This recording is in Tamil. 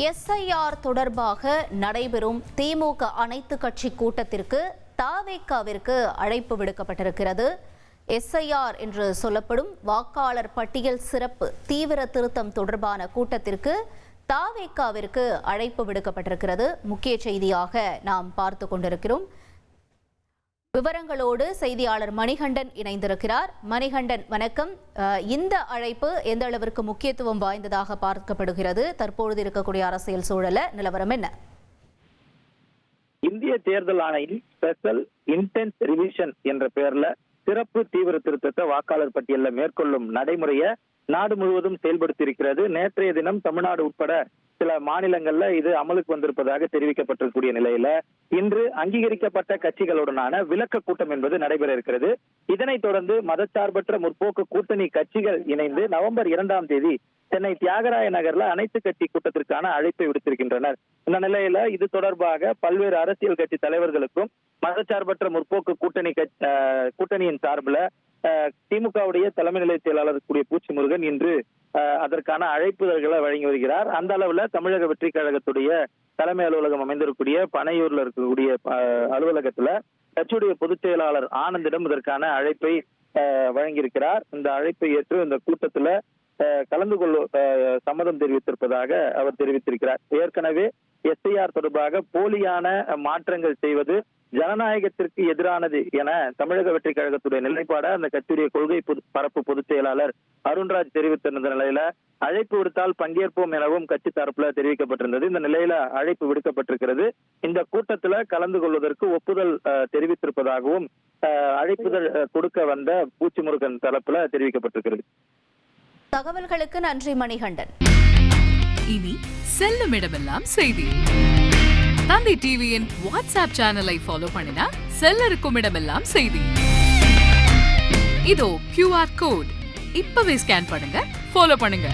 எஸ்ஐஆர் தொடர்பாக நடைபெறும் திமுக அனைத்து கட்சி கூட்டத்திற்கு தவேகாவிற்கு அழைப்பு விடுக்கப்பட்டிருக்கிறது. எஸ்ஐஆர் என்று சொல்லப்படும் வாக்காளர் பட்டியல் சிறப்பு தீவிர திருத்தம் தொடர்பான கூட்டத்திற்கு தவேகாவிற்கு அழைப்பு விடுக்கப்பட்டிருக்கிறது. முக்கிய செய்தியாக நாம் பார்த்து கொண்டிருக்கிறோம். விவரங்களோடு செய்தியாளர் மணிகண்டன் இணைந்திருக்கிறார். மணிகண்டன், வணக்கம். இந்த அழைப்பு எந்த அளவிற்கு முக்கியத்துவம் வாய்ந்ததாக பார்க்கப்படுகிறது? தற்பொழுது இருக்கக்கூடிய அரசியல் சூழல நிலவரம் என்ன? இந்திய தேர்தல் ஆணையம் ஸ்பெஷல் இன்டென்ஸ் ரிவிஷன் என்ற பெயர்ல சிறப்பு தீவிர திருத்தத்தை வாக்காளர் பட்டியலில் மேற்கொள்ளும் நடைமுறையை நாடு முழுவதும் செயல்படுத்தி இருக்கிறது. நேற்றைய தினம் தமிழ்நாடு உட்பட சில மாநிலங்கள்ல இது அமலுக்கு வந்திருப்பதாக தெரிவிக்கப்பட்டிருக்கக்கூடிய நிலையில இன்று அங்கீகரிக்கப்பட்ட கட்சிகளுடனான விளக்க கூட்டம் என்பது நடைபெற இருக்கிறது. இதனைத் தொடர்ந்து மதச்சார்பற்ற முற்போக்கு கூட்டணி கட்சிகள் இணைந்து நவம்பர் 2ஆம் தேதி சென்னை தியாகராய நகர்ல அனைத்து கட்சி கூட்டத்திற்கான அழைப்பை விடுத்திருக்கின்றனர். இந்த நிலையில இது தொடர்பாக பல்வேறு அரசியல் கட்சி தலைவர்களுக்கும் மதச்சார்பற்ற முற்போக்கு கூட்டணியின் சார்பில் திமுகவுடைய தலைமை நிலைய செயலாளர் கூடிய பூச்சி முருகன் இன்று அதற்கான அழைப்புதல்களை வழங்கி வருகிறார். அந்த அளவுல தமிழக வெற்றி கழகத்துடைய தலைமை அலுவலகம் அமைந்திருக்கக்கூடிய பனையூர்ல இருக்கக்கூடிய அலுவலகத்துல கட்சியுடைய பொதுச் செயலாளர் ஆனந்திடம் இதற்கான அழைப்பை வழங்கியிருக்கிறார். இந்த அழைப்பை ஏற்று இந்த கூட்டத்துல கலந்து கொள்ள சம்மதம் தெரிவித்திருப்பதாக அவர் தெரிவித்திருக்கிறார். ஏற்கனவே எஸ்ஐஆர் தொடர்பாக போலியான மாற்றங்கள் செய்வது ஜனநாயகத்திற்கு எதிரானது என தமிழக வெற்றி கழகத்துடைய நிலைப்பாட அந்த கட்சியுடைய கொள்கை பரப்பு பொதுச் செயலாளர் அருண்ராஜ் தெரிவித்திருந்த நிலையில அழைப்பு விடுத்தால் பங்கேற்போம் எனவும் கட்சி தரப்புல தெரிவிக்கப்பட்டிருந்தது. இந்த நிலையில அழைப்பு விடுக்கப்பட்டிருக்கிறது. இந்த கூட்டத்துல கலந்து கொள்வதற்கு ஒப்புதல் தெரிவித்திருப்பதாகவும் அழைப்புதல் கொடுக்க வந்த பூச்சி முருகன் தரப்புல தெரிவிக்கப்பட்டிருக்கிறது. தகவல்களுக்கு நன்றி மணிகண்டன். இனி செல்லும் இடமெல்லாம் செய்தி. தந்தை டிவியின் வாட்ஸ்அப் சேனலை ஃபாலோ பண்ணினா செல்ல இருக்கும் இடமெல்லாம் செய்தி. இதோ QR கோட் இப்பவே ஸ்கேன் பண்ணுங்க, ஃபாலோ பண்ணுங்க.